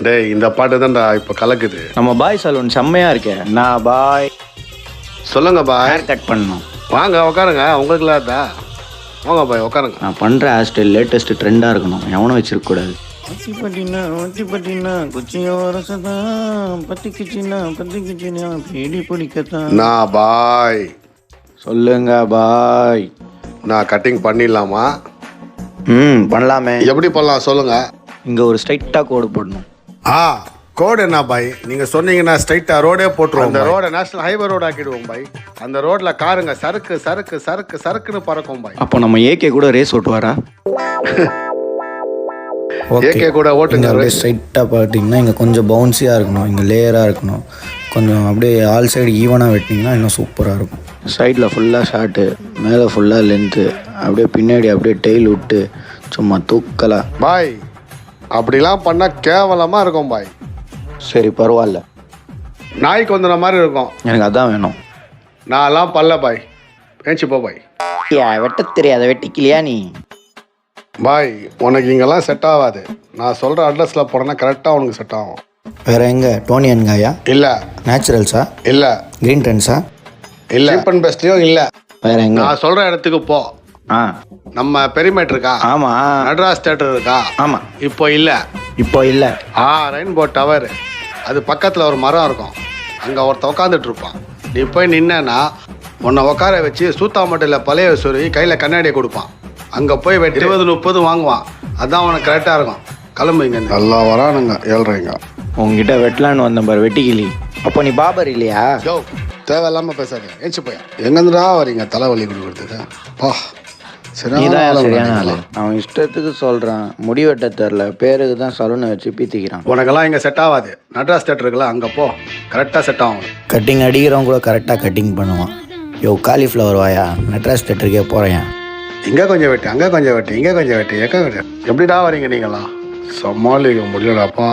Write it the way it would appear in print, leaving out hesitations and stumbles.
டேய் இந்த பாட்டு தான்டா இப்போ கலக்குது. நம்ம பாய் சலூன் செம்மையா இருக்கே. நான் பாய் சொல்லுங்க பாய். ஹேர் கட் பண்ணணும். வாங்க உட்காருங்க. உங்களுக்குலாம் இருந்தா வாங்க பாய் உட்காருங்க. நான் பண்ணுற ஹேர் ஸ்டைல் லேட்டஸ்ட் ட்ரெண்டாக இருக்கணும். எவனும் வச்சிருக்கக்கூடாது. நான் பாய். சொல்லுங்க பாய். நான் கட்டிங் பண்ணிடலாமா? பண்ணலாமே. எப்படி பண்ணலாம் சொல்லுங்க. இங்கே ஒரு ஸ்ட்ரைட்டாக கோடு போடணும். கோடு என்ன பாய்? நீங்க சொன்னீங்கன்னா ஸ்ட்ரைட்டா ரோடே போட்டுருவோம். அந்த ரோட நேஷனல் ஹைவே ரோடு ஆக்கிடுவோம் பாய். அந்த ரோட்ல காருங்க சறுக்கு சறுக்கு சறுக்கு சறுக்குன்னு பறக்கும் பாய். அப்போ நம்ம ஏகே கூட ரேஸ் ஓட்டுவாரா? ஏகே கூட ஓட்டுங்க. அப்படியே ஸ்ட்ரைட்டாக பார்த்தீங்கன்னா இங்கே கொஞ்சம் பவுன்ஸியாக இருக்கணும், இங்கே லேயராக இருக்கணும். கொஞ்சம் அப்படியே ஆல் சைடு ஈவனாக வெட்டினீங்கன்னா இன்னும் சூப்பராக இருக்கும். சைடில் ஃபுல்லாக ஷார்ட்டு, மேலே ஃபுல்லாக லென்த்து, அப்படியே பின்னாடி அப்படியே டெய்ல் விட்டு சும்மா தூக்கலாம் பாய். அப்படிலாம் பண்ணா கேவலமா இருக்கும் பாய். சரி பரவாயில்ல, நாய்க்கு வந்துடுற மாதிரி இருக்கும். எனக்கு அதான் வேணும். நான்லாம் பல்ல பாய். பேச்சு போ பாய். வெட்ட தெரியாத வெட்டிக்கலையா நீ? பாய் உனக்கு இங்கெல்லாம் செட் ஆகாது. நான் சொல்கிற அட்ரஸில் போனேன்னா கரெக்டாக உனக்கு செட் ஆகும். வேறு எங்கே? டோனியன் காயா? இல்லை. நேச்சுரல்ஸா? இல்லை. க்ரீன் ட்ரெண்ட்ஸா? இல்லை. சீப் அண்ட் பெஸ்ட்லையும் இல்லை. வேற எங்க? நான் சொல்கிற இடத்துக்கு போ. நம்ம பெரிமேட் இருக்கா? ஆமாம். நடராஜ் தேட்டர் இருக்கா? ஆமாம். இப்போ இல்லை. இப்போ இல்லை. Rainbow tower. அது பக்கத்தில் ஒரு மரம் இருக்கும். அங்கே ஒருத்த உட்காந்துட்டு இருப்பான். நீ போய் நின்னா உன்னை உட்கார வச்சு சூத்தாமட்டையில் பழைய சொருவி கையில் கண்ணாடியை கொடுப்பான். அங்கே போய் 20-30 வாங்குவான். அதான் உனக்கு கரெக்டாக இருக்கும். கிளம்புங்க. நல்லா வரானுங்க 7:30. உங்ககிட்ட வெட்டலான்னு வந்த பாரு வெட்டிக்கிளி. அப்போ நீ பாபர் இல்லையா? யோ தேவையில்லாமல் பேசாத. ஏச்சு போய் எங்கேருந்துடா வரீங்க தலைவலி கொடுக்குறதுக்கு? பா நீதான் சரியான ஆளு. அவன் இஷ்டத்துக்கு சொல்கிறான். முடி வெட்ட தெரில, பேருக்கு தான் சலூனை வச்சு பீத்திக்கிறான். உனக்கெல்லாம் இங்கே செட் ஆகாது. நடராஜ் தேட்டர் இருக்குல்ல, அங்கே போ. கரெக்டாக செட் ஆகும். கட்டிங் அடிக்கிறவங்க கூட கரெக்டாக கட்டிங் பண்ணுவான். காலிஃப்ளவர் வாயா, நட்ராஜ் தேட்டருக்கே போகிறேன். இங்கே கொஞ்சம் வெட்டு, அங்கே கொஞ்சம் வெட்டு, இங்கே கொஞ்சம் வெட்டு, எப்படிடா வரீங்க நீங்களாம்? சமாளிக்க முடியலடாப்பா.